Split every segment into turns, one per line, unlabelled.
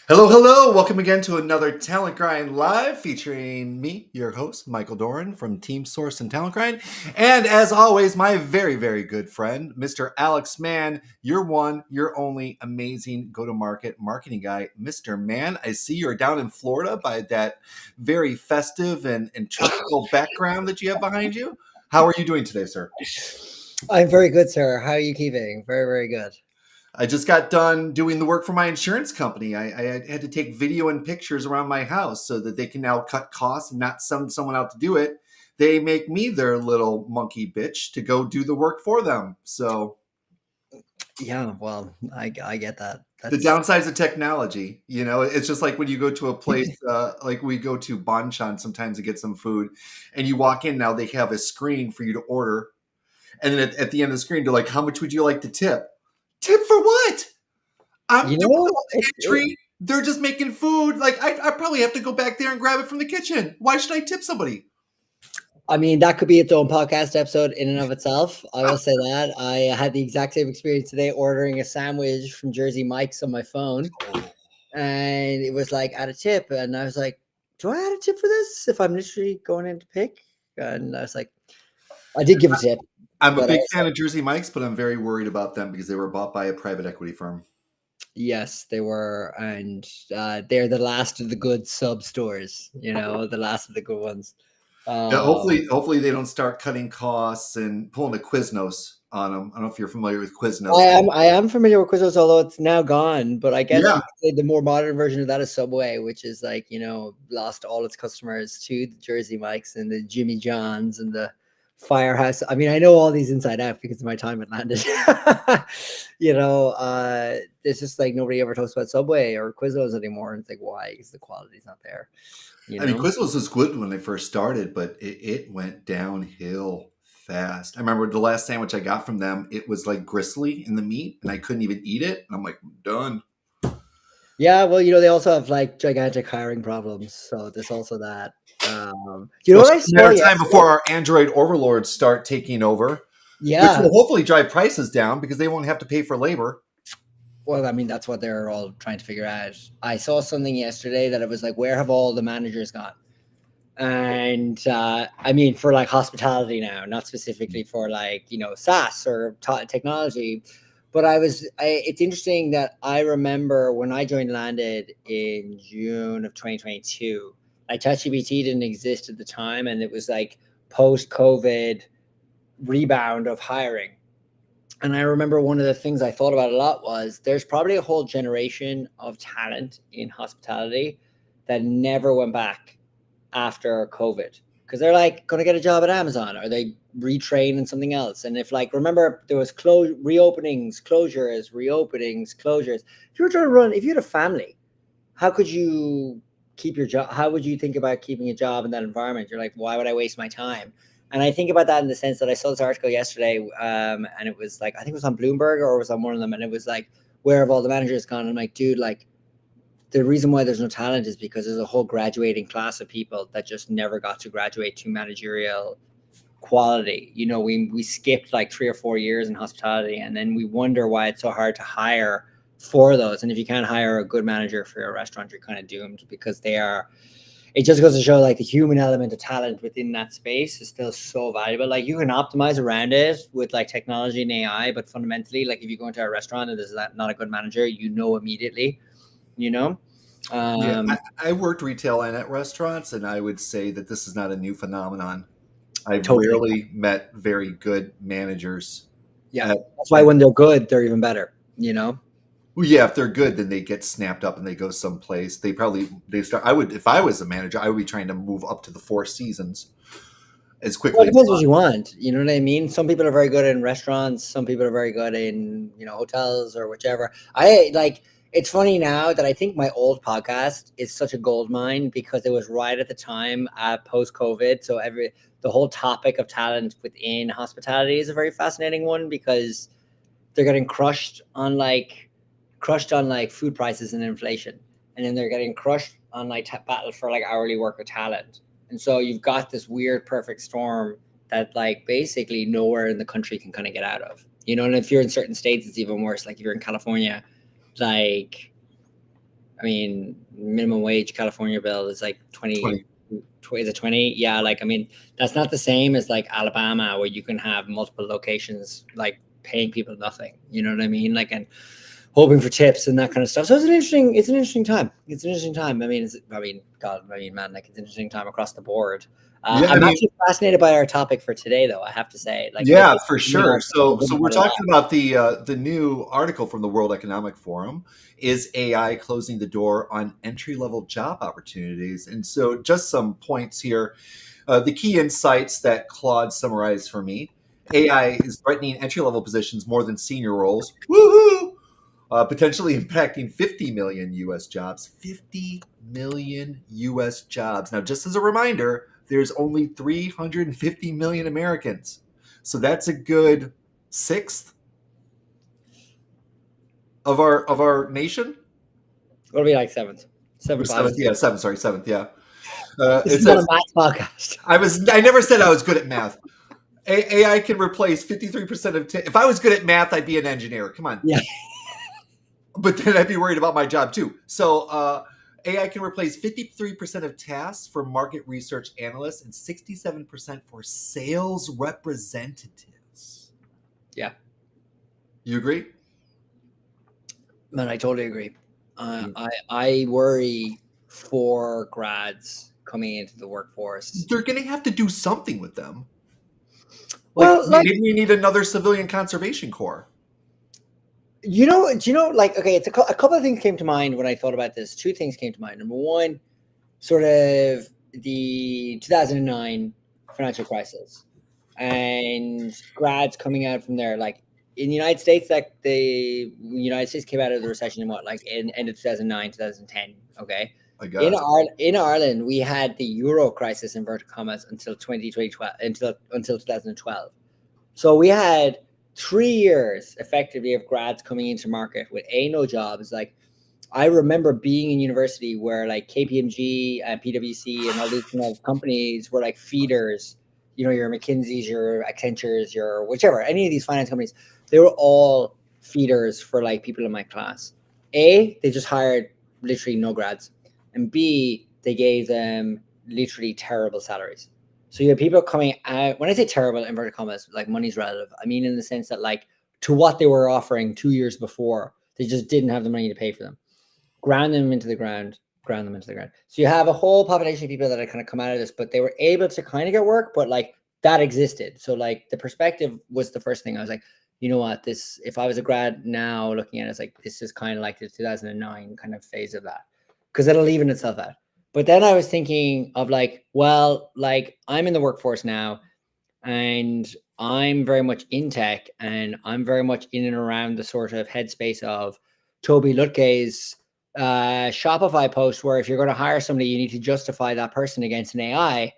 Hello, hello. Welcome again to another Talent Grind Live featuring me, your host, Michael Doran from Team Source and Talent Grind. And as always, my very, very good friend, Mr. Alex Mann, your one, your only amazing go to market marketing guy, Mr. Mann. I see you're down in Florida by that very festive and tropical background that you have behind you. How are you doing today, sir?
I'm very good, sir. How are you keeping? Very, very good.
I just got done doing the work for my insurance company. I had to take video and pictures around my house so that they can now cut costs and not send someone out to do it. They make me their little monkey bitch to go do the work for them. So
Yeah, well, I get that.
the
That's
downsides of technology, it's just like when you go to a place, like we go to Banchan sometimes to get some food, and you walk in now, they have a screen for you to order. And then at the end of the screen, they're like, how much would you like to tip? Tip for what? I'm
you
doing
know,
all the
it
entry. They're just making food. Like I probably have to go back there and grab it from the kitchen. Why should I tip somebody?
I mean, that could be its own podcast episode in and of itself. I will say that. I had the exact same experience today ordering a sandwich from Jersey Mike's on my phone,
Oh.
and it was like add a tip, and I was like, "Do I add a tip for this if I'm literally going in to pick?" And I was like, "I did give a tip,
I'm a
but I
big
was
fan of Jersey Mike's, but I'm very worried about them because they were bought by a private equity firm.
Yes, they were, and they're the last of the good sub stores. The last of the good ones.
Yeah,
Um,
hopefully they don't start cutting costs and pulling a Quiznos on them. I don't know if you're familiar with
I
Quiznos.
am I am familiar with Quiznos, although it's now gone. But I guess
Yeah,
you could say the more modern version of that is Subway, which is like lost all its customers to the Jersey Mikes and the Jimmy Johns and the Firehouse. I mean, I know all these inside out because of my time at Landis. It's just like nobody ever talks about Subway or Quiznos anymore, and it's like why? Because the quality's not there. You
I mean
know.
Quiznos was good when they first started, but it went downhill fast. I remember the last sandwich I got from them. It was like gristly in the meat, and I couldn't even eat it. And I'm like, I'm done.
Yeah, well, they also have like gigantic hiring problems, so there's also that. You know
Well,
what
it's
I
just a
saw
matter of time
yesterday?
before our Android overlords start taking over, which will
Yeah,
hopefully drive prices down because they won't have to pay for labor.
well, I mean, that's what they're all trying to figure out. I saw something yesterday that it was like, where have all the managers gone? And I mean, for like hospitality now, not specifically for like SaaS or technology, but it's interesting that I remember when I joined Landed in June of 2022, like ChatGPT didn't exist at the time, and it was like post COVID rebound of hiring. And I remember one of the things I thought about a lot was there's probably a whole generation of talent in hospitality that never went back after COVID because they're like going to get a job at Amazon or they retrain in something else. And if like remember there was reopenings, closures. If you were trying to run, if you had a family, how could you keep your job? How would you think about keeping a job in that environment? You're like, why would I waste my time? And I think about that in the sense that I saw this article yesterday, and it was like I think it was on Bloomberg or it was on one of them, and it was like, where have all the managers gone? And I'm like, dude, like the reason why there's no talent is because there's a whole graduating class of people that just never got to graduate to managerial quality. We skipped like 3 or 4 years in hospitality, and then we wonder why it's so hard to hire for those. And if you can't hire a good manager for your restaurant, you're kind of doomed because they are. It just goes to show like the human element of talent within that space is still so valuable. Like you can optimize around it with like technology and AI, but fundamentally, like if you go into a restaurant and there's not a good manager, immediately, you know.
Yeah,
Um,
I worked retail and at restaurants, and I would say that this is not a new phenomenon. I've
Totally.
rarely met very good managers
Yeah.
at,
That's why
at
when they're good, they're even better.
well, yeah, if they're good, then they get snapped up and they go someplace. They start. I would, if I was a manager, I would be trying to move up to the Four Seasons as
Well,
quickly
it
as
depends what
possible.
you want. You know what I mean? Some people are very good in restaurants. Some people are very good in, hotels or whichever. I like, it's funny now that I think my old podcast is such a gold mine because it was right at the time post COVID. So the whole topic of talent within hospitality is a very fascinating one because they're getting crushed on like food prices and inflation, and then they're getting crushed on like battle for like hourly worker talent. And so you've got this weird perfect storm that like basically nowhere in the country can kind of get out of. And if you're in certain states, it's even worse. Like if you're in California, like I mean, minimum wage California bill is like 20.
20.
Is it 20? Yeah, like I mean, that's not the same as like Alabama where you can have multiple locations like paying people nothing. You know what I mean? Like and hoping for tips and that kind of stuff. So it's an interesting time. It's an interesting time. Man, like it's an interesting time across the board.
Yeah, I
I'm
mean,
actually fascinated by our topic for today, though. I have to say, like,
yeah, for
you
sure.
know,
So,
good
we're
about it all.
talking about the new article from the World Economic Forum. Is AI closing the door on entry level job opportunities? And so, just some points here. The key insights that Claude summarized for me: AI is threatening entry level positions more than senior roles. Woohoo! Potentially impacting 50 million US jobs. 50 million US jobs. Now, just as a reminder, there's only 350 million Americans. So that's a good sixth of our nation.
It'll be like seventh,
Or
seven five.
seventh, yeah, seventh. Sorry, seventh, yeah.
This
It
is not a
says
math podcast.
I never said I was good at math. AI can replace 53% of. If I was good at math, I'd be an engineer. Come on.
Yeah.
But then I'd be worried about my job too. So AI can replace 53% of tasks for market research analysts and 67% for sales representatives.
Yeah.
You agree?
Man, I totally agree. I worry for grads coming into the workforce.
They're going to have to do something with them. Like
Well, like
maybe we need another civilian conservation corps.
do you know, like okay, it's a couple of things came to mind when I thought about this. Two things came to mind. Number one, sort of the 2009 financial crisis and grads coming out from there. Like in the United States, like the United States came out of the recession in what, like in end of 2009, 2010. Okay.
I guess.
In Ireland, we had the Euro crisis inverted commas until 2012 until 2012. So we had 3 years effectively of grads coming into market with no jobs. Like I remember being in university where like KPMG and PwC and all these kind of companies were like feeders. You know, your McKinsey's, your Accentures, your whichever, any of these finance companies, they were all feeders for like people in my class. A, they just hired literally no grads. And B, they gave them literally terrible salaries. So you have people coming out, when I say terrible, inverted commas, like money's relative. I mean, in the sense that like to what they were offering 2 years before, they just didn't have the money to pay for them. Ground them into the ground. So you have a whole population of people that had kind of come out of this, but they were able to kind of get work, but like that existed. So like the perspective was the first thing. I was like, you know what, this, if I was a grad now looking at it, it's like, this is kind of like the 2009 kind of phase of that, because it'll even itself out. But then I was thinking of like, well, like I'm in the workforce now and I'm very much in tech and I'm very much in and around the sort of headspace of Toby Lutke's Shopify post, where if you're going to hire somebody, you need to justify that person against an AI.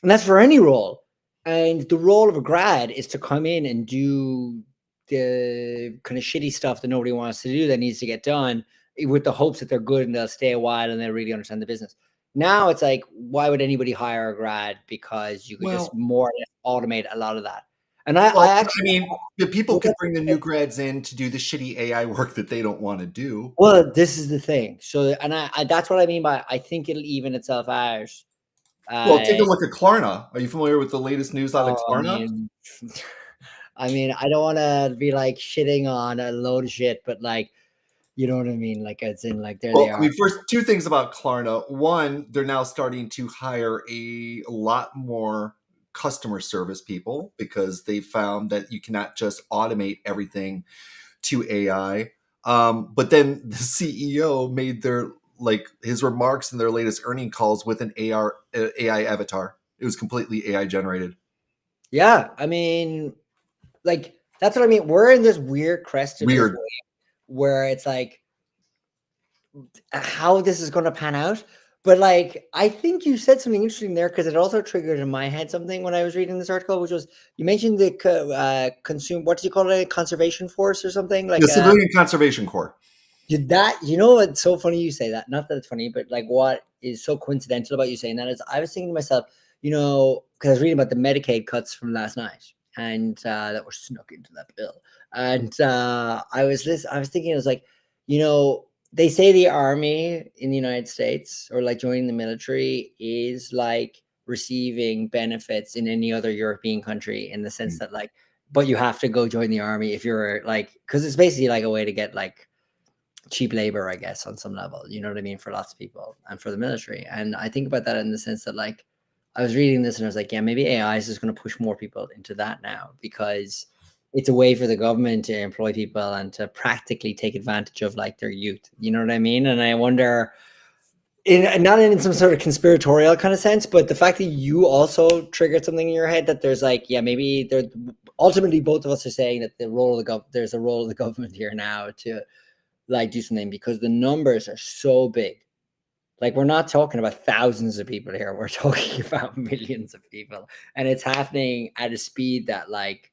And that's for any role. And the role of a grad is to come in and do the kind of shitty stuff that nobody wants to do that needs to get done with the hopes that they're good and they'll stay a while and they'll really understand the business. Now it's like, why would anybody hire a grad? Because you could just more or less automate a lot of that. And I
mean, the people could bring the new grads in to do the shitty AI work that they don't want to do.
Well, this is the thing. So, and I that's what I mean by I think it'll even itself out.
Well, take a look at Klarna. Are you familiar with the latest news out of Klarna?
I mean, I don't want to be like shitting on a load of shit, but like, you know what I mean? Like, it's in like, there they are.
I mean, first, two things about Klarna. One, they're now starting to hire a lot more customer service people because they found that you cannot just automate everything to AI. But then the CEO made his remarks in their latest earning calls with an AI avatar. It was completely AI generated.
Yeah, I mean, like that's what I mean. We're in this weird crest of this wave where it's like how this is going to pan out. But like, I think you said something interesting there because it also triggered in my head something when I was reading this article, which was you mentioned the what do you call it, conservation force or something like
the Civilian Conservation Corps.
Did that? You know, it's so funny you say that. Not that it's funny, but like what is so coincidental about you saying that is I was thinking to myself, you know, because I was reading about the Medicaid cuts from last night and that were snuck into that bill, and I was thinking, I was like, you know, they say the army in the United States, or like joining the military, is like receiving benefits in any other European country, in the sense that like, but you have to go join the army if you're like, because it's basically like a way to get like cheap labor, I guess, on some level, you know what I mean, for lots of people and for the military. And I think about that in the sense that like, I was reading this and I was like, yeah, maybe AI is just going to push more people into that now, because it's a way for the government to employ people and to practically take advantage of like their youth, you know what I mean? And I wonder, not in some sort of conspiratorial kind of sense, but the fact that you also triggered something in your head, that there's like, yeah, maybe there, ultimately both of us are saying that there's a role of the government here now to like do something, because the numbers are so big. Like, we're not talking about thousands of people here, we're talking about millions of people, and it's happening at a speed that like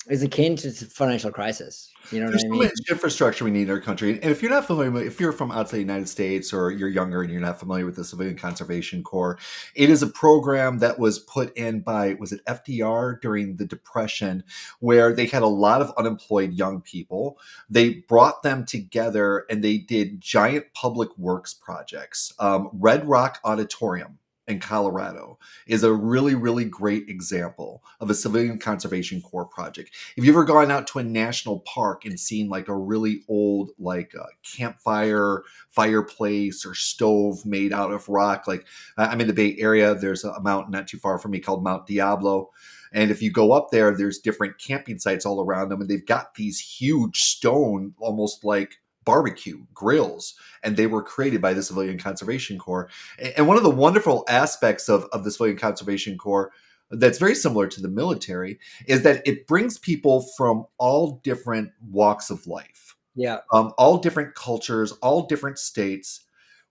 is akin to financial crisis, you know what
There's
I
so
mean?
much infrastructure we need in our country. And if you're not familiar with, if you're from outside the United States or you're younger and you're not familiar with the Civilian Conservation Corps, it is a program that was put in by, was it FDR during the Depression, where they had a lot of unemployed young people. They brought them together and they did giant public works projects. Red Rock Auditorium in Colorado is a really, really great example of a Civilian Conservation Corps project. Have you ever gone out to a national park and seen like a really old like campfire fireplace or stove made out of rock? Like I'm in the Bay Area. There's a mountain not too far from me called Mount Diablo. And if you go up there, there's different camping sites all around them. And they've got these huge stone, almost like barbecue grills. And they were created by the Civilian Conservation Corps. And one of the wonderful aspects of the Civilian Conservation Corps that's very similar to the military is that it brings people from all different walks of life,
Yeah.
all different cultures, all different states,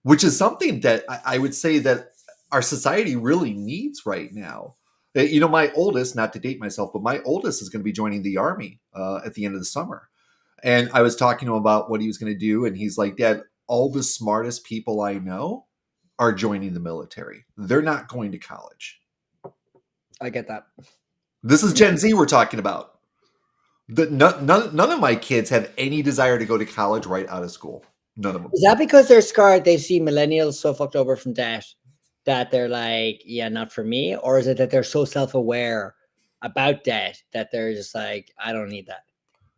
which is something that I would say that our society really needs right now. You know, my oldest, not to date myself, but my oldest is going to be joining the army at the end of the summer. And I was talking to him about what he was going to do. And he's like, Dad, all the smartest people I know are joining the military. They're not going to college.
I get that.
This is Gen Z we're talking about. None of my kids have any desire to go to college right out of school. None of them.
Is that because they're scarred? They've seen millennials so fucked over from debt that they're like, yeah, not for me? Or is it that they're so self-aware about debt that they're just like, I don't need that?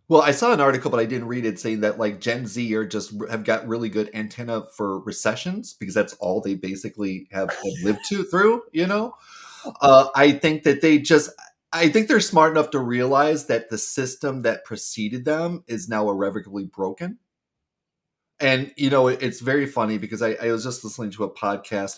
Well, I saw an article, but I didn't read it, saying that like Gen Z are just have got really good antenna for recessions because that's all they basically have lived through. You know, I think that I think they're smart enough to realize that the system that preceded them is now irrevocably broken. And you know, it's very funny because I was just listening to a podcast,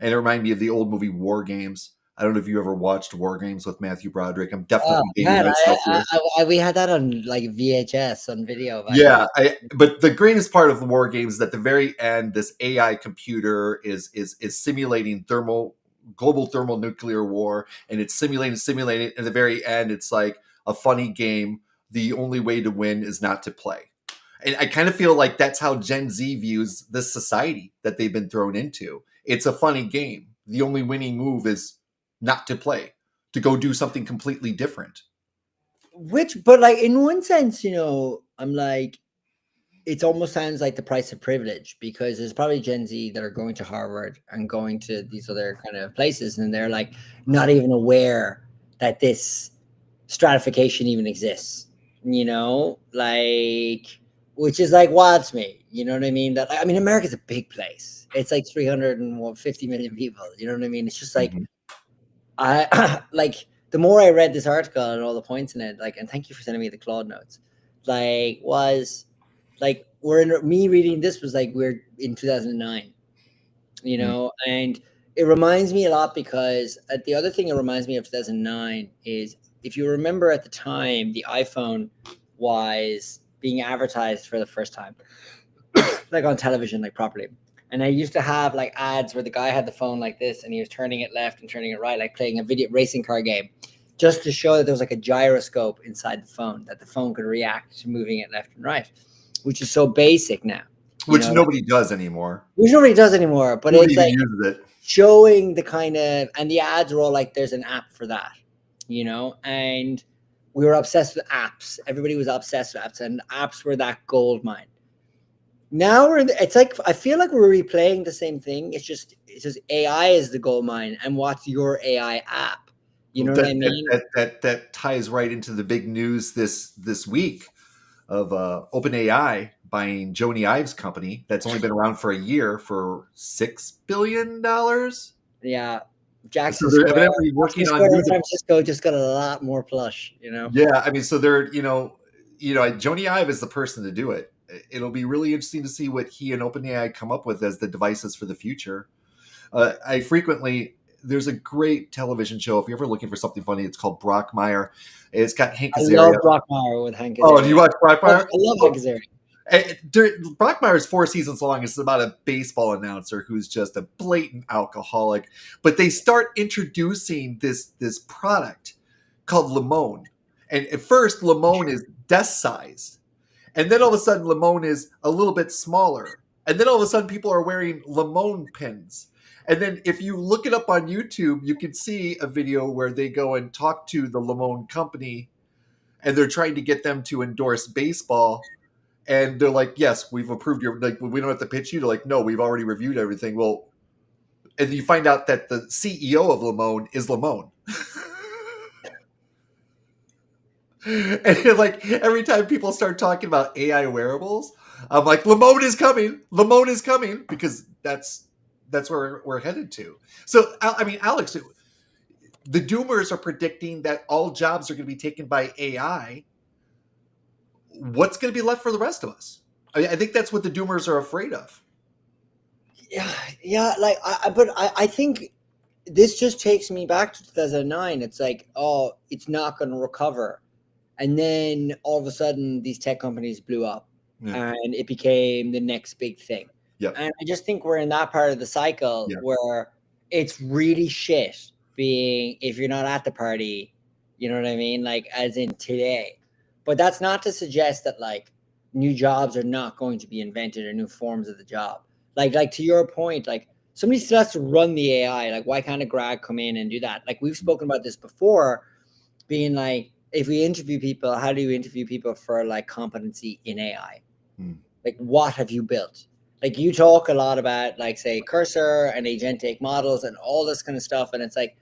and it reminded me of the old movie War Games. I don't know if you ever watched War Games with Matthew Broderick. I'm
Oh
definitely dating
man,
myself here.
we had that on like VHS on video back in
Yeah,
the
but the greatest part of the War Games is at the very end, this AI computer is simulating global thermonuclear war, and it's simulating. At the very end, it's like a funny game. The only way to win is not to play. And I kind of feel like that's how Gen Z views this society that they've been thrown into. It's a funny game. The only winning move is not to play, to go do something completely different.
which, but like in one sense, you know, I'm like, it almost sounds like the price of privilege, because there's probably Gen Z that are going to Harvard and going to these other kind of places, and they're like not even aware that this stratification even exists, you know, like, which is like wild to me, you know what I mean? That, I mean, America's a big place. It's like 350 million people, you know what I mean? It's just like,
Mhm.
I like, the more I read this article and all the points in it, like, and thank you for sending me the Claude notes, like, was like, me reading this was like we're in 2009, you
Mm.
know, and it reminds me a lot, because the other thing it reminds me of 2009 is, if you remember at the time, the iPhone was being advertised for the first time, like on television, like properly. And I used to have like ads where the guy had the phone like this and he was turning it left and turning it right, like playing a video racing car game, just to show that there was like a gyroscope inside the phone, that the phone could react to moving it left and right, which is so basic now, you
Which
know,
nobody does anymore.
which nobody does anymore. But
Nobody
it's
even
like
uses it.
showing the kind of, and the ads were all like, there's an app for that, you know, and we were obsessed with apps. Everybody was obsessed with apps, and apps were that gold mine. Now it's like I feel like we're replaying the same thing. It's just AI is the gold mine, and what's your AI app? You
Well,
know what I mean?
that ties right into the big news this week of OpenAI buying Joni Ives' company that's only been around for a year for $6 billion.
Yeah,
So
Jackson
they're
Square,
evidently
Jackson
working on
Square
new.
in San Francisco just got a lot more plush.
Yeah, I mean, so they're Joni Ive is the person to do it. It'll be really interesting to see what he and OpenAI come up with as the devices for the future. I frequently There's a great television show. If you're ever looking for something funny, it's called Brockmire. It's got Hank
I love
Azaria.
Brockmire with Hank
Oh, do you
Azaria.
watch
I
Brockmire?
love Hank Azaria.
Brockmire is 4 seasons long. It's about a baseball announcer who's just a blatant alcoholic. But they start introducing this product called Limone. And at first, Limone is desk sized. And then all of a sudden, Limone is a little bit smaller. And then all of a sudden, people are wearing Limone pins. And then if you look it up on YouTube, you can see a video where they go and talk to the Limone company and they're trying to get them to endorse baseball. And they're like, yes, we've approved your, like, we don't have to pitch you. They're like, no, we've already reviewed everything. Well, and you find out that the CEO of Limone is Limone. And like every time people start talking about AI wearables, I'm like, Limone is coming. Limone is coming because that's where we're headed to. So, I mean, Alex, the doomers are predicting that all jobs are going to be taken by AI. What's going to be left for the rest of us? I think that's what the doomers are afraid of.
Yeah, yeah. Like, I think this just takes me back to 2009. It's like, oh, it's not going to recover, and then all of a sudden, these tech companies blew up, and it became the next big thing.
Yep.
And I just think we're in that part of the cycle where it's really shit being if you're not at the party. You know what I mean? Like, as in today. But that's not to suggest that like new jobs are not going to be invented or new forms of the job. Like to your point, like somebody still has to run the AI. Like, why can't a grad come in and do that? Like, we've spoken about this before, being like, if we interview people, how do you interview people for like competency in AI? Like, what have you built? Like, you talk a lot about like, say, Cursor and agentic models and all this kind of stuff, and it's like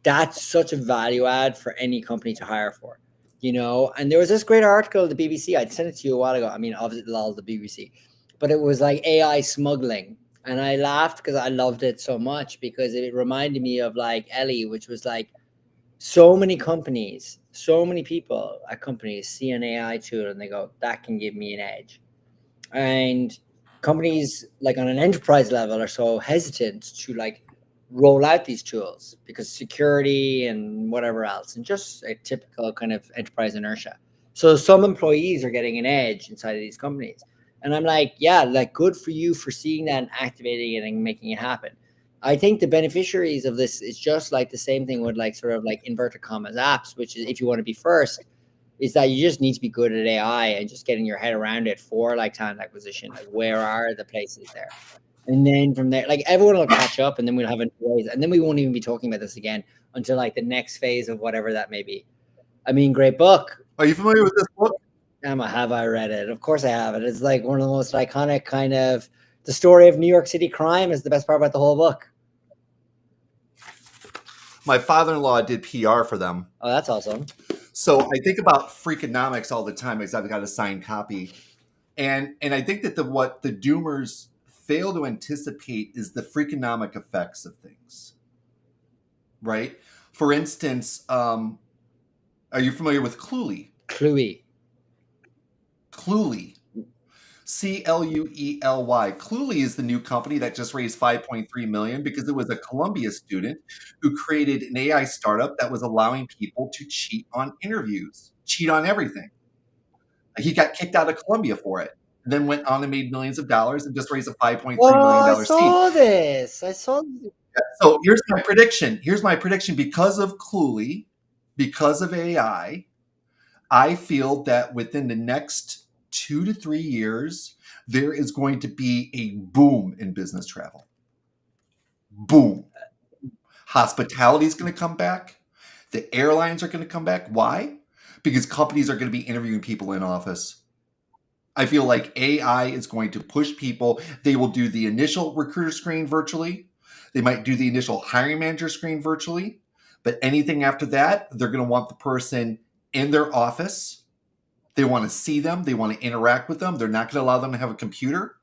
that's such a value add for any company to hire for, And there was this great article at the BBC. I'd sent it to you a while ago. I mean, obviously, lol, the BBC, but it was like AI smuggling, and I laughed because I loved it so much because it reminded me of like Ellie, which was like so many companies, so many people at companies see an AI tool and they go, that can give me an edge. And companies like on an enterprise level are so hesitant to like roll out these tools because security and whatever else, and just a typical kind of enterprise inertia. So some employees are getting an edge inside of these companies. And I'm like, yeah, like good for you for seeing that and activating it and making it happen. I think the beneficiaries of this is just like the same thing with like sort of like inverted commas apps, which is if you want to be first, is that you just need to be good at AI and just getting your head around it for like talent acquisition. Like, where are the places there? And then from there, like everyone will catch up, and then we'll have a ways, and then we won't even be talking about this again until like the next phase of whatever that may be. I mean, great book.
Are you familiar with this book?
Have I read it? Of course I have it. It's like one of the most iconic kind of the story of New York City crime is the best part about the whole book.
My father-in-law did PR for them.
Oh, that's awesome.
So I think about Freakonomics all the time because I've got a signed copy. And I think that what the doomers fail to anticipate is the freakonomic effects of things. Right? For instance, are you familiar with Cluely?
Cluey.
Cluely. Cluely. Cluely is the new company that just raised $5.3 million because it was a Columbia student who created an AI startup that was allowing people to cheat on interviews, cheat on everything. He got kicked out of Columbia for it, and then went on and made millions of dollars and just raised a $5.3 million
I saw this. I saw this.
So here's my prediction. Because of Cluely, because of AI, I feel that within the next 2 to 3 years, there is going to be a boom in business travel. Boom. Hospitality is going to come back. The airlines are going to come back. Why? Because companies are going to be interviewing people in office. I feel like AI is going to push people. They will do the initial recruiter screen virtually. They might do the initial hiring manager screen virtually. But anything after that, they're going to want the person in their office. They want to see them. They want to interact with them. They're not going to allow them to have a computer.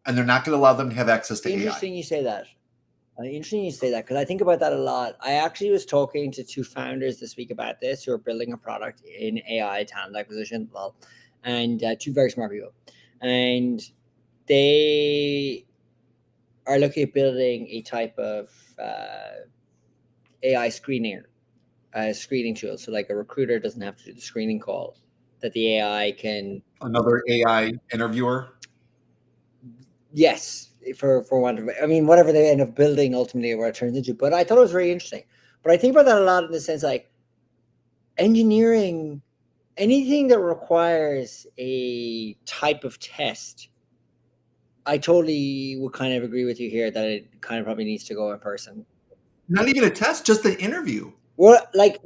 And they're not going to allow them to have access to
Interesting
AI.
you say that. Interesting you say that because I think about that a lot. I actually was talking to two founders this week about this who are building a product in AI talent acquisition, well, and two very smart people, and they are looking at building a type of AI screening tool. So like a recruiter doesn't have to do the screening call, that the AI can.
Another AI interviewer.
Yes, for one of, I mean, whatever they end up building ultimately, where it turns into. But I thought it was very interesting. But I think about that a lot in the sense like engineering, anything that requires a type of test. I totally would kind of agree with you here that it kind of probably needs to go in person.
Not even a test, just the interview.
Well, like,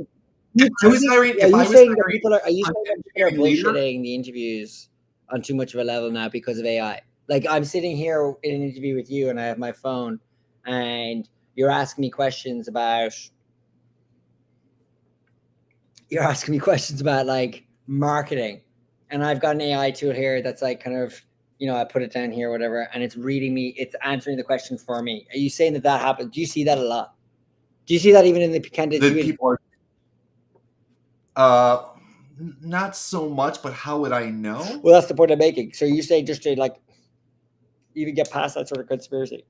I was hiring.
are
If I
you
was
saying that
hiring
people are you
an
saying that people are
engineering leader,
bullshitting the interviews on too much of a level now because of AI? Like I'm sitting here in an interview with you and I have my phone and you're asking me questions about like marketing, and I've got an AI tool here that's like kind of, I put it down here, whatever, and it's reading me, it's answering the question for me. Are you saying that happens? Do you see that a lot? Do you see that even in the candidate?
that people are not so much, but how would I know?
Well, that's the point I'm making. So you say just to like even get past that sort of conspiracy.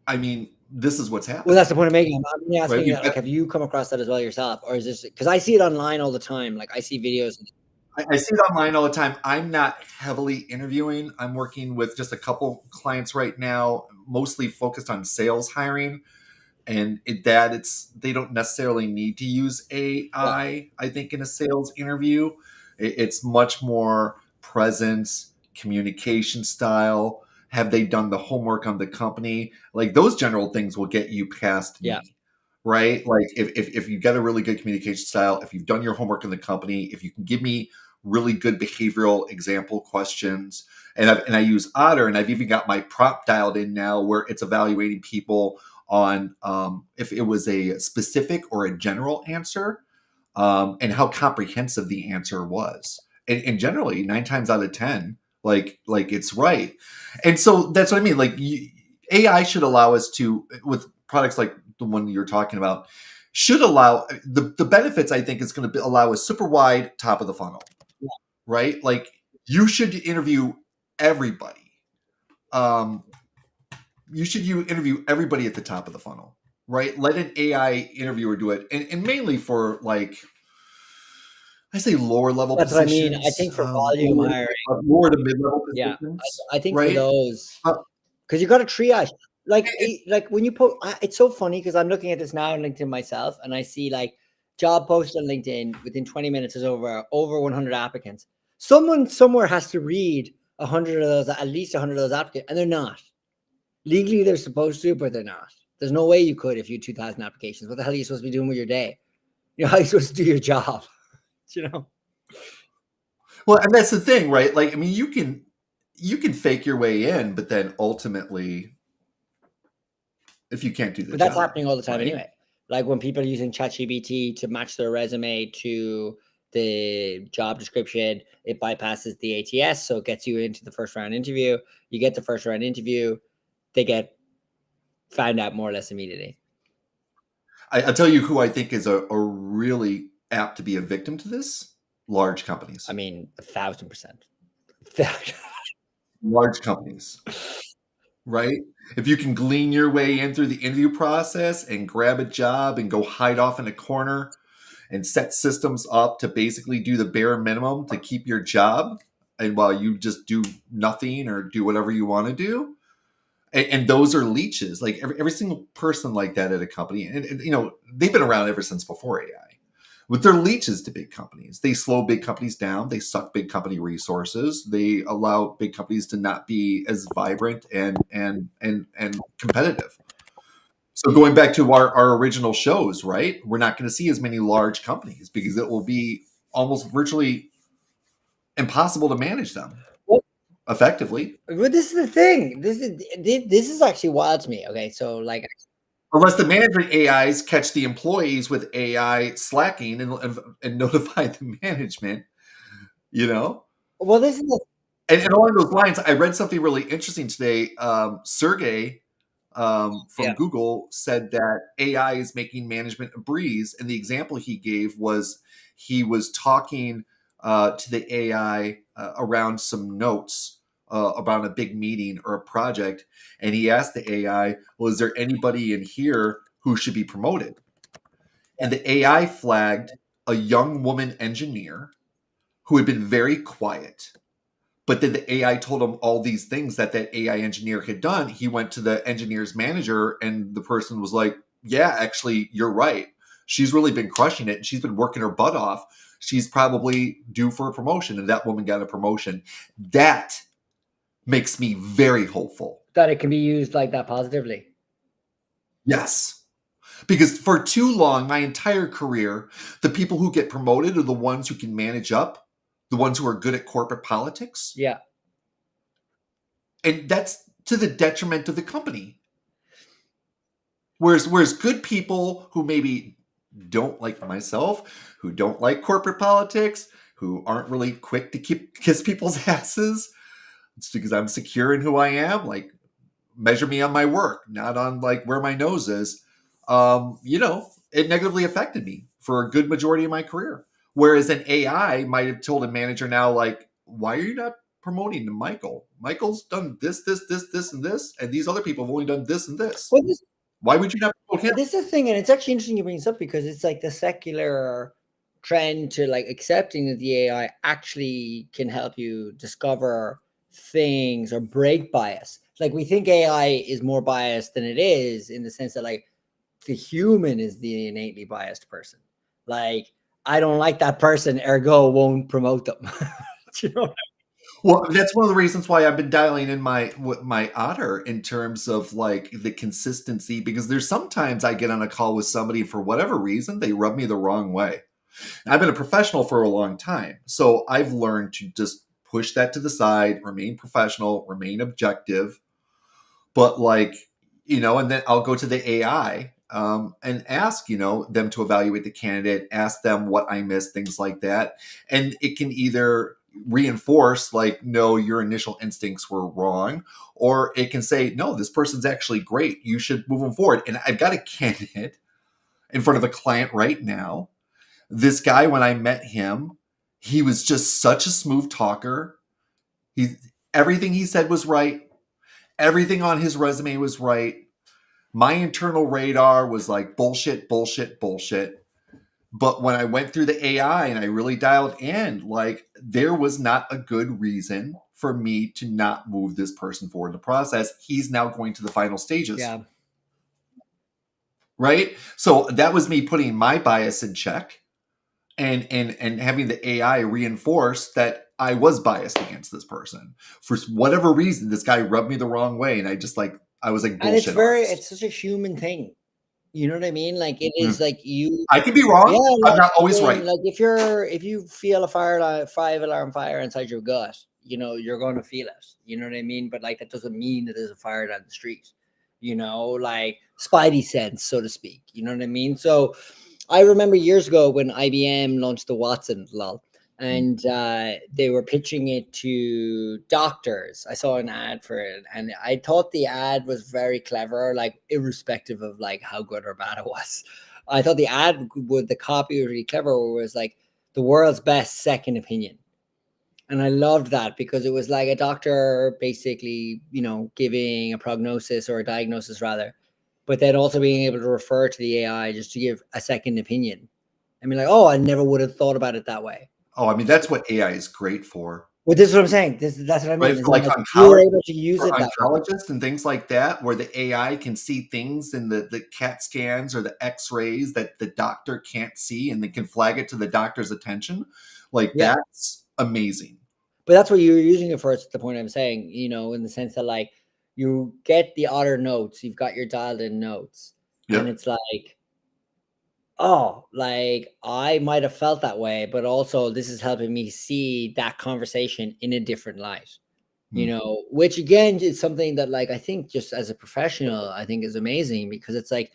I mean, this is what's happening.
Well, that's the point I'm making. I'm asking
Right,
you, like, have you come across that as well yourself, or is this because I see it online all the time? Like I see videos.
I see it online all the time. I'm not heavily interviewing. I'm working with just a couple clients right now, mostly focused on sales hiring. And they don't necessarily need to use AI, I think, in a sales interview. It's much more presence, communication style. Have they done the homework on the company? Like those general things will get you past
Yeah.
me. Right? Like if you've got a really good communication style, if you've done your homework in the company, if you can give me really good behavioral example questions, and I use Otter, and I've even got my prop dialed in now where it's evaluating people on if it was a specific or a general answer, and how comprehensive the answer was. And generally, 9 times out of 10, like it's right. And so that's what I mean. Like AI should allow us to, with products like the one you're talking about, should allow the benefits. I think is going to allow a super wide top of the funnel, right? Like you should interview everybody. You interview everybody at the top of the funnel, right? Let an AI interviewer do it, and mainly for like, I say lower level
That's what I
positions.
mean. I think for volume hiring,
lower to mid level
yeah,
positions.
I think for
right?
those, because you got to triage. Like when you put, it's so funny because I'm looking at this now on LinkedIn myself, and I see like job post on LinkedIn within 20 minutes is over 100 applicants. Someone somewhere has to read 100 of those, at least 100 of those applicants, and they're not. Legally, they're supposed to, but they're not. There's no way you could if you had 2,000 applications. What the hell are you supposed to be doing with your day? How are you supposed to do your job?
Well, and that's the thing, right? Like, I mean, you can fake your way in, but then ultimately, if you can't do the
But that's
job,
happening all the time
right?
anyway. Like when people are using ChatGPT to match their resume to the job description, it bypasses the ATS, so it gets you into the first round interview. You get the first round interview, they get found out more or less immediately.
I'll tell you who I think is a really apt to be a victim to this: large companies.
I mean, 1,000%.
Large companies, right? If you can glean your way in through the interview process and grab a job and go hide off in a corner and set systems up to basically do the bare minimum to keep your job, and while you just do nothing or do whatever you want to do, and those are leeches. Like every single person like that at a company, and they've been around ever since before AI. With their leeches to big companies, they slow big companies down. They suck big company resources. They allow big companies to not be as vibrant and competitive. So going back to our original shows, right? We're not going to see as many large companies because it will be almost virtually impossible to manage them
Well,
effectively.
but this is the thing. This is actually wild to me. Okay, so like,
Unless the management AIs catch the employees with AI slacking and notify the management, you know?
well, this is the,
And along those lines, I read something really interesting today. Sergey from
yeah,
Google said that AI is making management a breeze. And the example he gave was he was talking to the AI around some notes about a big meeting or a project. And he asked the AI, well, is there anybody in here who should be promoted? And the AI flagged a young woman engineer who had been very quiet. But then the AI told him all these things that AI engineer had done. He went to the engineer's manager, and the person was like, yeah, actually, you're right. She's really been crushing it, and she's been working her butt off. She's probably due for a promotion. And that woman got a promotion. That makes me very hopeful.
that it can be used like that positively.
Yes. Because for too long, my entire career, the people who get promoted are the ones who can manage up, the ones who are good at corporate politics.
Yeah.
And that's to the detriment of the company. Whereas good people who maybe don't like myself, who don't like corporate politics, who aren't really quick to kiss people's asses, it's because I'm secure in who I am. Like, measure me on my work, not on like where my nose is. It negatively affected me for a good majority of my career. Whereas an AI might have told a manager now, like, why are you not promoting Michael? Michael's done this, and this, and these other people have only done this and this.
Well,
Why would you not promote him?
this is the thing, and it's actually interesting you bring this up because it's like the secular trend to like accepting that the AI actually can help you discover things or break bias. Like we think AI is more biased than it is in the sense that like the human is the innately biased person. Like I don't like that person, ergo won't promote them. Do you know?
Well, that's one of the reasons why I've been dialing in my otter in terms of like the consistency, because there's sometimes I get on a call with somebody for whatever reason, they rub me the wrong way. And I've been a professional for a long time. So I've learned to just push that to the side, remain professional, remain objective. But like, and then I'll go to the AI and ask, them to evaluate the candidate, ask them what I missed, things like that. And it can either reinforce like, no, your initial instincts were wrong, or it can say, no, this person's actually great, you should move them forward. And I've got a candidate in front of a client right now. This guy, when I met him, he was just such a smooth talker. Everything he said was right. Everything on his resume was right. My internal radar was like bullshit, bullshit, bullshit. But when I went through the AI and I really dialed in, like there was not a good reason for me to not move this person forward in the process. He's now going to the final stages.
Yeah.
Right? So that was me putting my bias in check and having the AI reinforce that I was biased against this person. For whatever reason, this guy rubbed me the wrong way. And I was like, bullshit.
And it's such a human thing. You know what I mean? Like it is like you.
I can be wrong.
Yeah,
I'm not always right.
Like if you feel a 5-alarm fire inside your gut, you're going to feel it. You know what I mean? But like that doesn't mean that there's a fire down the street. Like spidey sense, so to speak. You know what I mean? So I remember years ago when IBM launched the Watson, lol. And they were pitching it to doctors. I saw an ad for it, and I thought the ad was very clever, like irrespective of like how good or bad it was. I thought the copy was really clever. Where it was like the world's best second opinion, and I loved that because it was like a doctor basically, giving a prognosis or a diagnosis rather, but then also being able to refer to the AI just to give a second opinion. I mean, like, oh, I never would have thought about it that way.
Oh, I mean, that's what AI is great for.
Well, this is what I'm saying. That's what I mean.
Right? For like
you're able to use it
oncologists and things like that, where the AI can see things in the CAT scans or the X-rays that the doctor can't see, and they can flag it to the doctor's attention. Like that's amazing.
But that's what you're using it for. It's the point I'm saying. In the sense that like you get the Otter notes, you've got your dialed-in notes, and it's like, oh, like I might have felt that way, but also this is helping me see that conversation in a different light. You
Hmm.
know, which again is something that like I think just as a professional, I think is amazing because it's like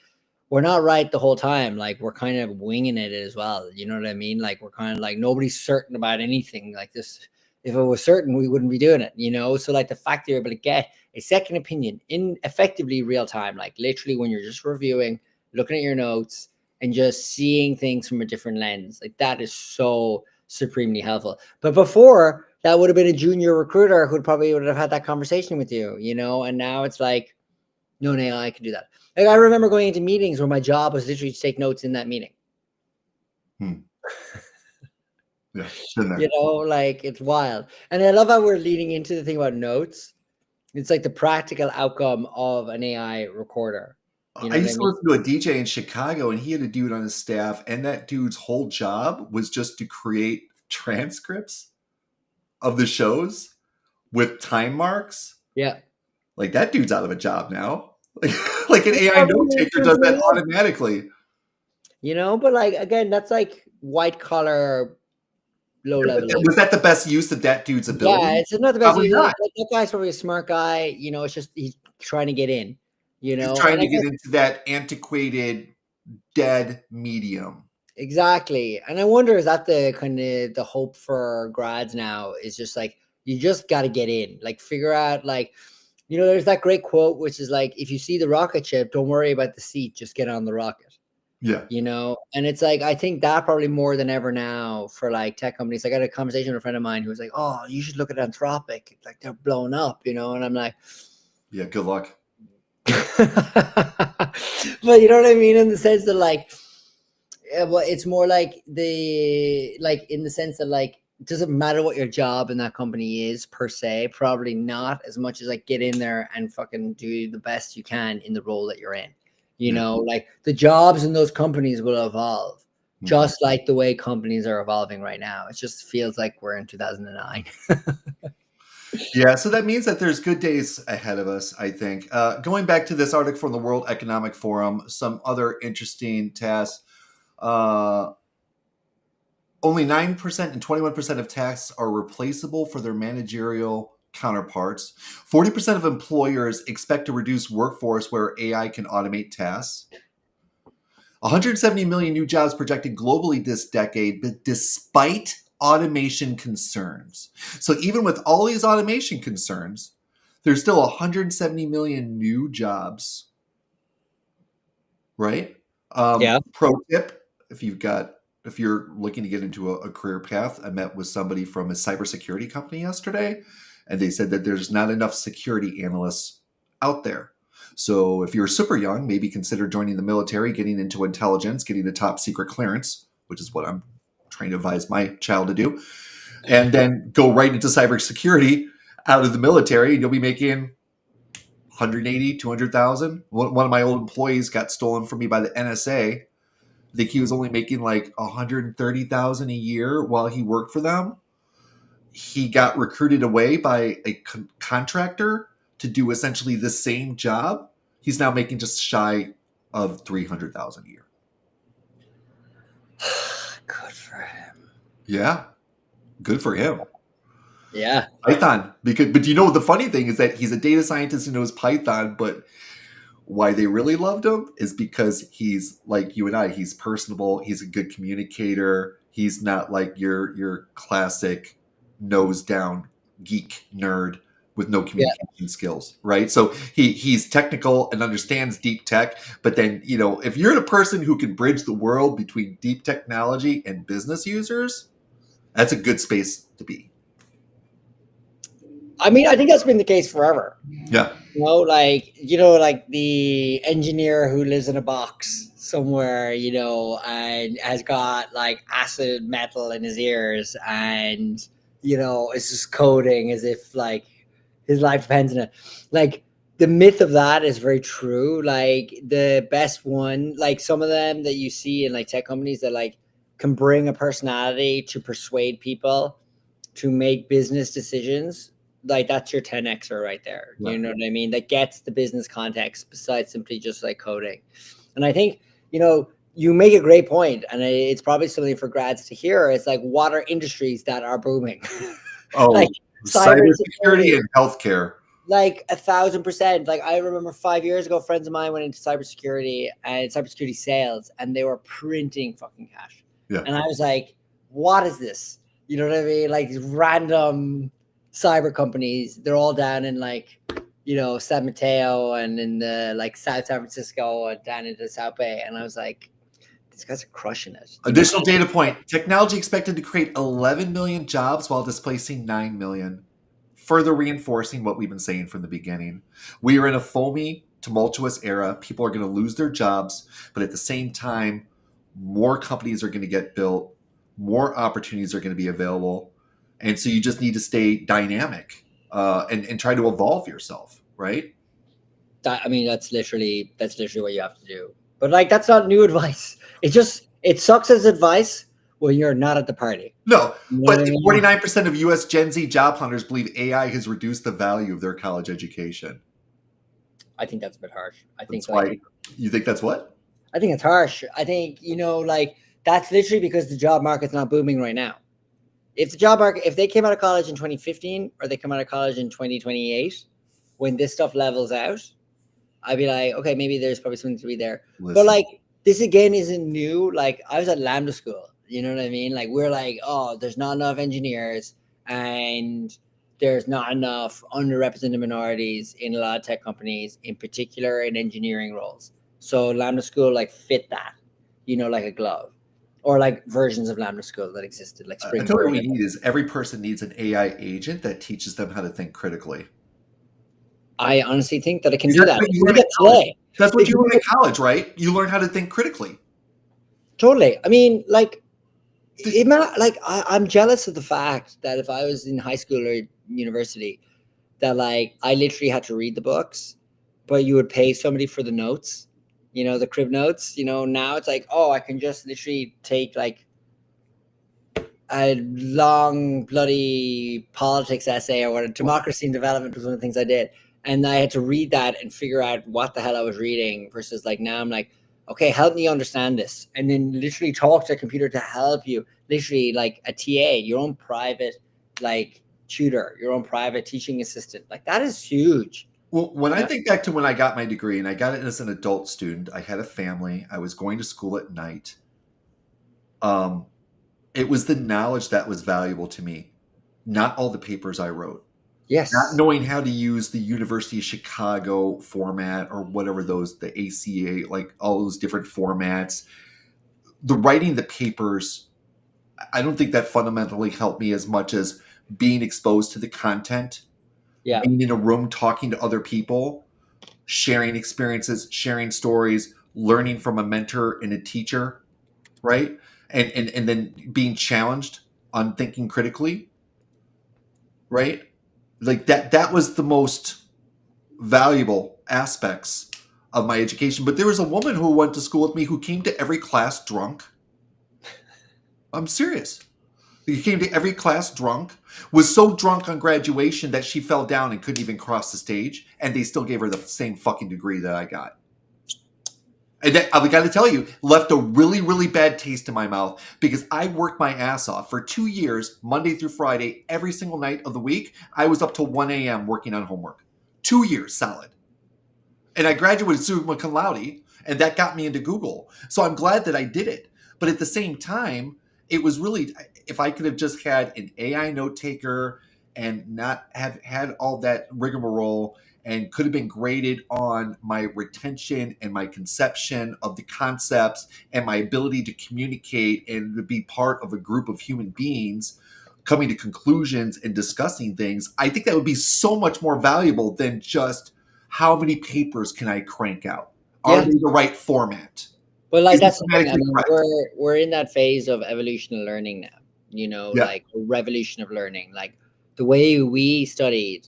we're not right the whole time. Like we're kind of winging it as well. You know what I mean? Like we're kind of like nobody's certain about anything like this. If it was certain, we wouldn't be doing it, you know? So like the fact that you're able to get a second opinion in effectively real time, like literally when you're just reviewing, looking at your notes and just seeing things from a different lens, like that is so supremely helpful. But before that would have been a junior recruiter who probably would have had that conversation with you, you know? And now it's like, no AI can do that. Like I remember going into meetings where my job was literally to take notes in that meeting.
Hmm. Yeah, been
You
there.
know, like it's wild. And I love how we're leading into the thing about notes. It's like the practical outcome of an AI recorder. You
I
know what I
used to
mean?
listen to a DJ in Chicago, and he had a dude on his staff, and that dude's whole job was just to create transcripts of the shows with time marks.
Yeah.
Like that dude's out of a job now. Like an
It
AI note
probably
taker does that
is,
automatically.
you know, but like again, that's like white collar, low
Yeah, but
level labor.
was that the best use of that dude's
Yeah,
ability?
it's not the best.
Probably
That
not.
that guy's probably a smart guy. You know, it's just he's trying to get in. You
He's
know,
trying
and I
to get
guess
into that antiquated, dead medium.
exactly. And I wonder is that the kind of the hope for grads now is just like you just got to get in, like figure out like you know. There's that great quote which is like, if you see the rocket ship, don't worry about the seat, just get on the rocket.
Yeah.
You know, and it's like I think that probably more than ever now for like tech companies. I got a conversation with a friend of mine who was like, "Oh, you should look at Anthropic, like they're blown up," you know, and I'm like.
Yeah. Good luck.
But you know what I mean in the sense that like well, it's more like the like in the sense that like it doesn't matter what your job in that company is per se, probably not as much as like get in there and fucking do the best you can in the role that you're in. You
Yeah.
know, like the jobs in those companies will evolve
Mhm.
just like the way companies are evolving right now. It just feels like we're in 2009.
Yeah, so that means that there's good days ahead of us, I think. Going back to this article from the World Economic Forum, some other interesting tasks. Uh, Only 9% and 21% of tasks are replaceable for their managerial counterparts. 40% of employers expect to reduce workforce where AI can automate tasks. 170 million new jobs projected globally this decade, but despite automation concerns. So even with all these automation concerns, there's still 170 million new jobs, right?
Yeah.
Pro tip: if you're looking to get into a career path, I met with somebody from a cybersecurity company yesterday, and they said that there's not enough security analysts out there. So if you're super young, maybe consider joining the military, getting into intelligence, getting a top secret clearance, which is what I'm trying to advise my child to do, and then go right into cybersecurity out of the military, and you'll be making 180, 200,000. One of my old employees got stolen from me by the NSA. I think he was only making like 130,000 a year while he worked for them. He got recruited away by a contractor to do essentially the same job. He's now making just shy of 300,000 a year.
Good for him.
Yeah, good for him.
Yeah.
Python, but you know the funny thing is that he's a data scientist who knows Python, but why they really loved him is because he's like you and I. He's personable. He's a good communicator. He's not like your classic nose down geek nerd with no
Yeah.
communication skills, right? So he's technical and understands deep tech. But then if you're the person who can bridge the world between deep technology and business users, that's a good space to be.
I mean, I think that's been the case forever.
Yeah.
Like the engineer who lives in a box somewhere, and has got like acid metal in his ears and, is just coding as if like his life depends on it. Like the myth of that is very true. Like the best one, like some of them that you see in like tech companies that like can bring a personality to persuade people to make business decisions, like that's your 10xer right there.
Yeah.
You know what I mean? That gets the business context besides simply just like coding. And I think, you make a great point, and it's probably something for grads to hear. It's like, what are industries that are booming? Like
Oh, cybersecurity
cybersecurity,
and healthcare.
like 1,000%. Like I remember 5 years ago, friends of mine went into cybersecurity and cybersecurity sales, and they were printing fucking cash.
Yeah.
And I was like, what is this? You know what I mean? Like random cyber companies, they're all down in like, San Mateo and in the like South San Francisco and down into the South Bay. And I was like, these guys are crushing it.
Additional data point: technology expected to create 11 million jobs while displacing 9 million, further reinforcing what we've been saying from the beginning. We are in a foamy, tumultuous era. People are going to lose their jobs, but at the same time, more companies are going to get built, more opportunities are going to be available. And so you just need to stay dynamic and try to evolve yourself, right?
I mean, that's literally what you have to do. But like, that's not new advice. It sucks as advice when you're not at the party.
No,
You know
but
what I mean?
49% of US Gen Z job hunters believe AI has reduced the value of their college education.
I think that's a bit harsh.
That's why you think that's what?
I think it's harsh. I think, like that's literally because the job market's not booming right now. If the job market, if they came out of college in 2015 or they come out of college in 2028, when this stuff levels out, I'd be like, okay, maybe there's probably something to be there.
Listen,
But like, this again isn't new. Like, I was at Lambda School. You know what I mean? Like, we're like, oh, there's not enough engineers and there's not enough underrepresented minorities in a lot of tech companies, in particular in engineering roles. So Lambda School like fit that, like a glove, or like versions of Lambda School that existed, like
I
Spring
tell you what
Board.
we need is every person needs an AI agent that teaches them how to think critically.
I honestly think that it can
Is
do
that
that.
what
It
you
can
learn
do
in
that
college?
today.
That's what
It
you
can
learn
do
in
it-
college, right? You learn how to think critically.
Totally. I mean, like,
The-
I'm jealous of the fact that if I was in high school or university, that like I literally had to read the books, but you would pay somebody for the notes, the crib notes. Now it's like, oh, I can just literally take like a long bloody politics essay or what, democracy and development was one of the things I did. And I had to read that and figure out what the hell I was reading versus like now I'm like, okay, help me understand this. And then literally talk to a computer to help you. Literally like a TA, your own private like tutor, your own private teaching assistant. Like that is huge.
Well, when I
Yeah.
think back to when I got my degree, and I got it as an adult student, I had a family, I was going to school at night. Um, it was the knowledge that was valuable to me, not all the papers I wrote. Not
Yes.
knowing how to use the University of Chicago format or whatever the ACA, like all those different formats. The writing the papers, I don't think that fundamentally helped me as much as being exposed to the content,
Yeah.
being in a room talking to other people, sharing experiences, sharing stories, learning from a mentor and a teacher, right? And then being challenged on thinking critically, right? Like that was the most valuable aspects of my education. But there was a woman who went to school with me who came to every class drunk. I'm serious. He came to every class drunk, was so drunk on graduation that she fell down and couldn't even cross the stage, and they still gave her the same fucking degree that I got. And that, I got to tell you, left a really, really bad taste in my mouth because I worked my ass off for 2 years, Monday through Friday, every single night of the week. I was up till 1 a.m. working on homework. 2 years solid. And I graduated summa cum laude, and that got me into Google. So I'm glad that I did it. But at the same time, it was really, if I could have just had an AI note taker and not have had all that rigmarole and could have been graded on my retention and my conception of the concepts and my ability to communicate and to be part of a group of human beings coming to conclusions and discussing things, I think that would be so much more valuable than just how many papers can I crank out? Are
Yeah.
they the right format?
But like
Is it
that's the thing. I
grammatically
mean,
correct?
we're in that phase of evolution of learning now.
Yeah.
Like a revolution of learning. Like the way we studied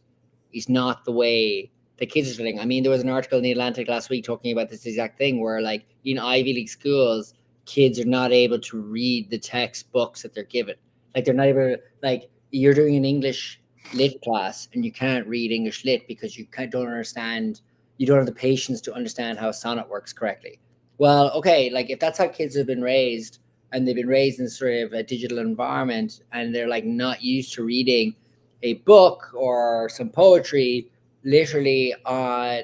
is not the way the kids are studying. I mean, there was an article in the Atlantic last week talking about this exact thing, where like in Ivy League schools, kids are not able to read the textbooks that they're given. Like they're not able to, like you're doing an English lit class and you can't read English lit because don't understand. You don't have the patience to understand how a sonnet works correctly. Well, okay, like if that's how kids have been raised and they've been raised in sort of a digital environment and they're like not used to reading a book or some poetry literally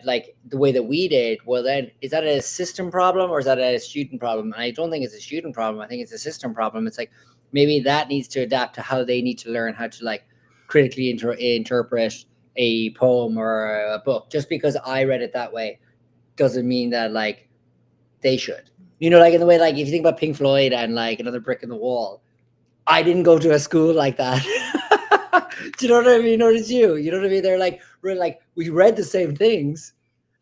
like the way that we did, well then is that a system problem or is that a student problem? And I don't think it's a student problem. I think it's a system problem. It's like maybe that needs to adapt to how they need to learn how to like critically interpret a poem or a book. Just because I read it that way doesn't mean that like they should. You know, like in the way, like if you think about Pink Floyd and like Another Brick in the Wall, I didn't go to a school like that. Do you know what I mean? Or did you? You know what I mean? They're like, we're like, we read the same things,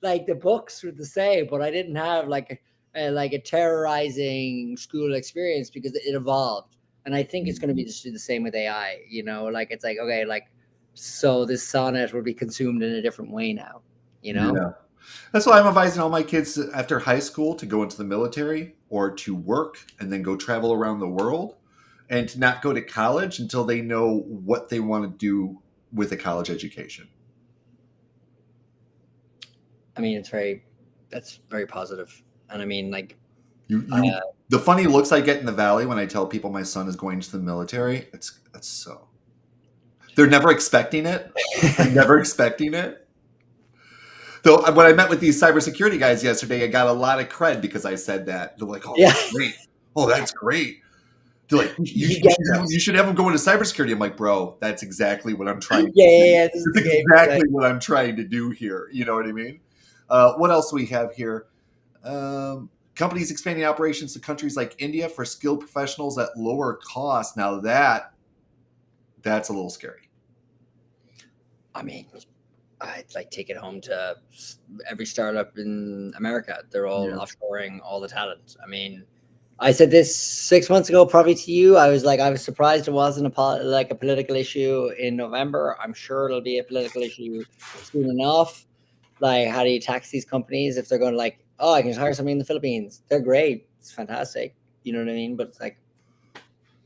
like the books were the same, but I didn't have like a terrorizing school experience because it evolved. And I think it's going to be just the same with AI. You know, like it's like okay, like so this sonnet will be consumed in a different way now. You know?
Yeah. That's why I'm advising all my kids after high school to go into the military or to work and then go travel around the world and to not go to college until they know what they want to do with a college education.
I mean, that's very positive. And I mean, like,
You the funny looks I get in the valley when I tell people my son is going to the military, that's so they're never expecting it. They're never expecting it. Though when I met with these cybersecurity guys yesterday, I got a lot of cred because I said that. They're like, "Oh,
yeah,
that's great! Oh, that's great!" They're like,
you
you should have them go into cybersecurity." I'm like, "Bro, that's exactly what I'm trying to
yeah,
do.
yeah, yeah. This is the
That's
game.
exactly what I'm trying to do here." You know what I mean? What else do we have here? Companies expanding operations to countries like India for skilled professionals at lower cost. Now that's a little scary.
I mean, I'd like take it home to every startup in America. They're all
Yeah.
offshoring all the talent. I mean, I said this 6 months ago, probably to you. I was surprised it wasn't like a political issue in November. I'm sure it'll be a political issue soon enough. Like, how do you tax these companies if they're going to like, oh, I can hire somebody in the Philippines? They're great. It's fantastic. You know what I mean? But it's like,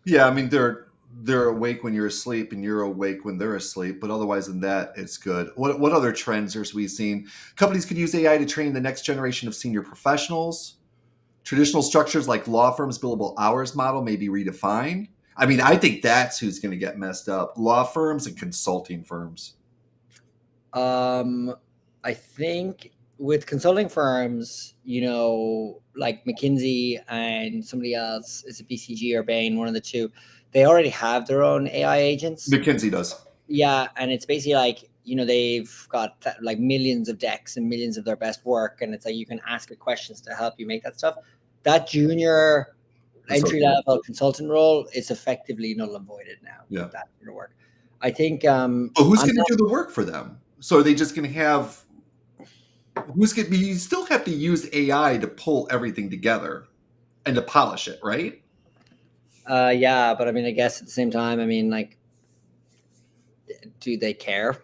Yeah, I mean they're awake when you're asleep and you're awake when they're asleep, but otherwise than that, it's good. What other trends are we seeing? Companies could use AI to train the next generation of senior professionals. Traditional structures like law firms' billable hours model may be redefined. I mean, I think that's who's going to get messed up. Law firms and consulting firms.
I think with consulting firms, you know, like McKinsey and somebody else, is it BCG or Bain, one of the two, they already have their own AI agents.
McKinsey does.
Yeah, and it's basically like, you know, they've got like millions of decks and millions of their best work, and it's like you can ask it questions to help you make that stuff. That junior entry level consultant role is effectively null and voided now.
Yeah.
That's going to work. I think.
But who's going to do the work for them? So are they just going to have? Who's going? You still have to use AI to pull everything together and to polish it, right?
Yeah, but I mean, I guess at the same time, I mean, like, do they care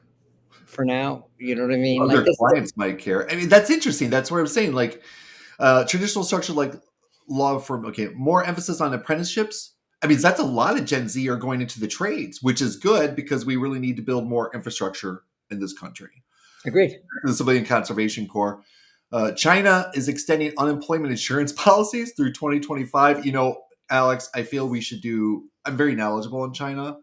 for now? You know what I mean?
Well,
like
their clients might care. I mean, that's interesting. That's what I'm saying. Like traditional structure, like law firm. Okay, more emphasis on apprenticeships. I mean, that's a lot of Gen Z are going into the trades, which is good because we really need to build more infrastructure in this country.
Agreed.
The Civilian Conservation Corps. China is extending unemployment insurance policies through 2025. You know, Alex, I feel we should do. I'm very knowledgeable in China.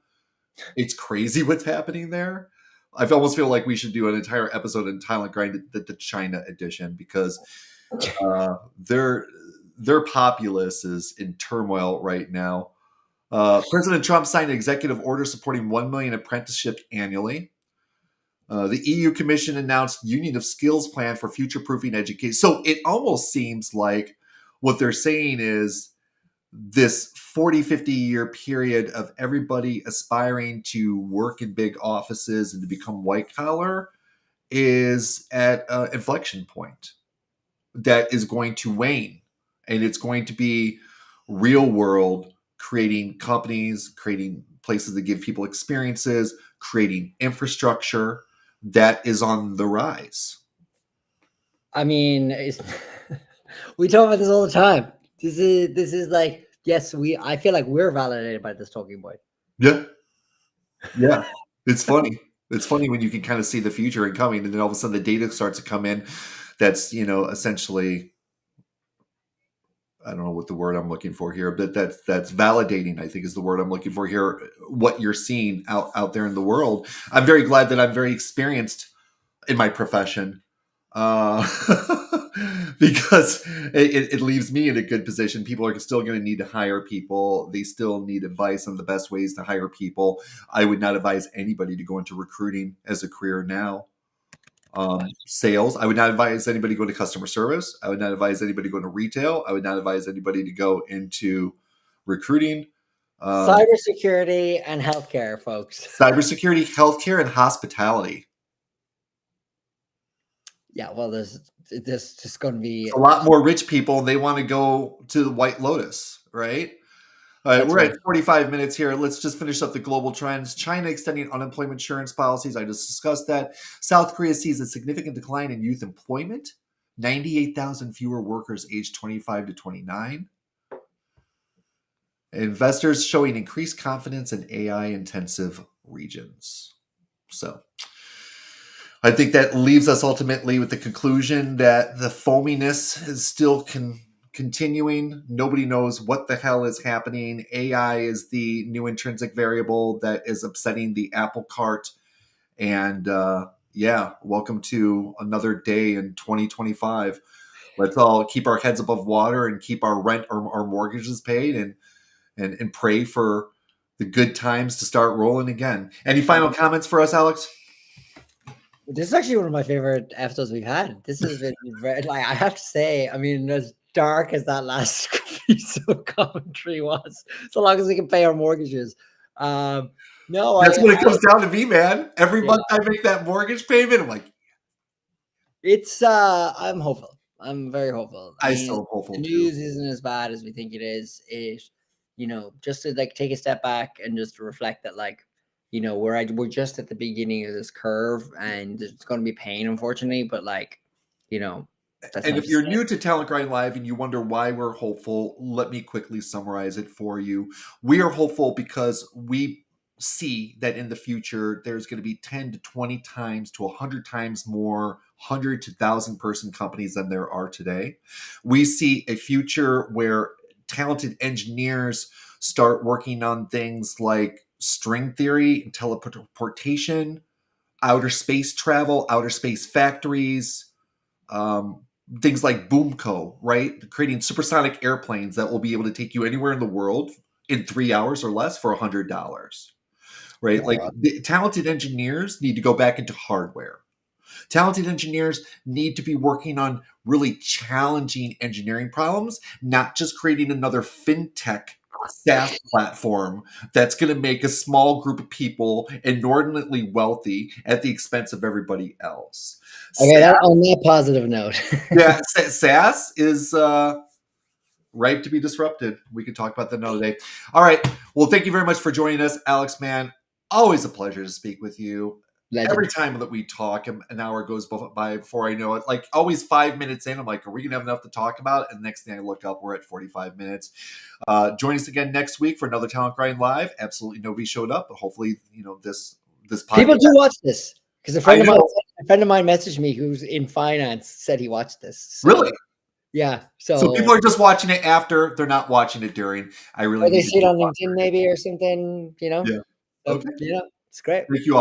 It's crazy what's happening there. I almost feel like we should do an entire episode in Talent Grind, the China edition, because their populace is in turmoil right now. President Trump signed an executive order supporting 1 million apprenticeships annually. The EU Commission announced Union of Skills plan for future-proofing education. So it almost seems like what they're saying is this 40, 50-year period of everybody aspiring to work in big offices and to become white collar is at an inflection point that is going to wane. And it's going to be real world, creating companies, creating places that give people experiences, creating infrastructure that is on the rise.
I mean, we talk about this all the time. This is like, yes, I feel like we're validated by this talking point.
Yeah. Yeah. It's funny. It's funny when you can kind of see the future and coming, and then all of a sudden the data starts to come in that's, essentially I don't know what the word I'm looking for here, but that's validating, I think, is the word I'm looking for here. What you're seeing out there in the world. I'm very glad that I'm very experienced in my profession, uh, because it leaves me in a good position. People are still going to need to hire people. They still need advice on the best ways to hire people. I would not advise anybody to go into recruiting as a career now. Sales. I would not advise anybody to go to customer service. I would not advise anybody to go to retail. I would not advise anybody to go into recruiting.
Cybersecurity and healthcare, folks.
Cybersecurity, healthcare, and hospitality.
Yeah, well, there's just going to be
a lot more rich people. They want to go to the White Lotus, right? All right, we're at 45 minutes here. Let's just finish up the global trends. China extending unemployment insurance policies. I just discussed that. South Korea sees a significant decline in youth employment. 98,000 fewer workers aged 25 to 29. Investors showing increased confidence in AI-intensive regions. So I think that leaves us ultimately with the conclusion that the foaminess is still continuing. Nobody knows what the hell is happening. AI is the new intrinsic variable that is upsetting the apple cart. And welcome to another day in 2025. Let's all keep our heads above water and keep our rent or our mortgages paid and pray for the good times to start rolling again. Any final comments for us, Alex?
This is actually one of my favorite episodes we've had. This has been very, like, I have to say, I mean, as dark as that last piece of commentary was, so long as we can pay our mortgages. No,
that's what it comes down to me, man. Every month I make that mortgage payment. I'm like,
it's I'm hopeful. I'm very hopeful.
I'm so hopeful.
The news isn't as bad as we think it is. It, just to like take a step back and just to reflect that, like, we're just at the beginning of this curve, and it's going to be pain, unfortunately. But like, and
if you're new to Talent Grind Live and you wonder why we're hopeful, let me quickly summarize it for you. We are hopeful because we see that in the future there's going to be 10 to 20 times to 100 times more 100 to 1,000 person companies than there are today. We see a future where talented engineers start working on things like string theory and teleportation, outer space travel, outer space factories, things like Boomco, right? Creating supersonic airplanes that will be able to take you anywhere in the world in 3 hours or less for $100, right? Like, the talented engineers need to go back into hardware. Talented engineers need to be working on really challenging engineering problems, not just creating another fintech SaaS platform that's going to make a small group of people inordinately wealthy at the expense of everybody else.
Okay, on that positive note.
Yeah, SaaS is ripe to be disrupted. We could talk about that another day. All right. Well, thank you very much for joining us, Alex, man. Always a pleasure to speak with you. Legend. Every time that we talk, an hour goes by before I know it. Like, always 5 minutes in, I'm like, are we going to have enough to talk about? And the next thing I look up, we're at 45 minutes. Join us again next week for another Talent Grind Live. Absolutely nobody showed up, but hopefully, this podcast.
People do watch this, because a friend of mine messaged me who's in finance, said he watched this.
So, really?
Yeah.
So people are just watching it after. They're not watching it during. I really.
Or they see it on LinkedIn maybe or something.
Yeah.
Okay. It's great.
Thank you all.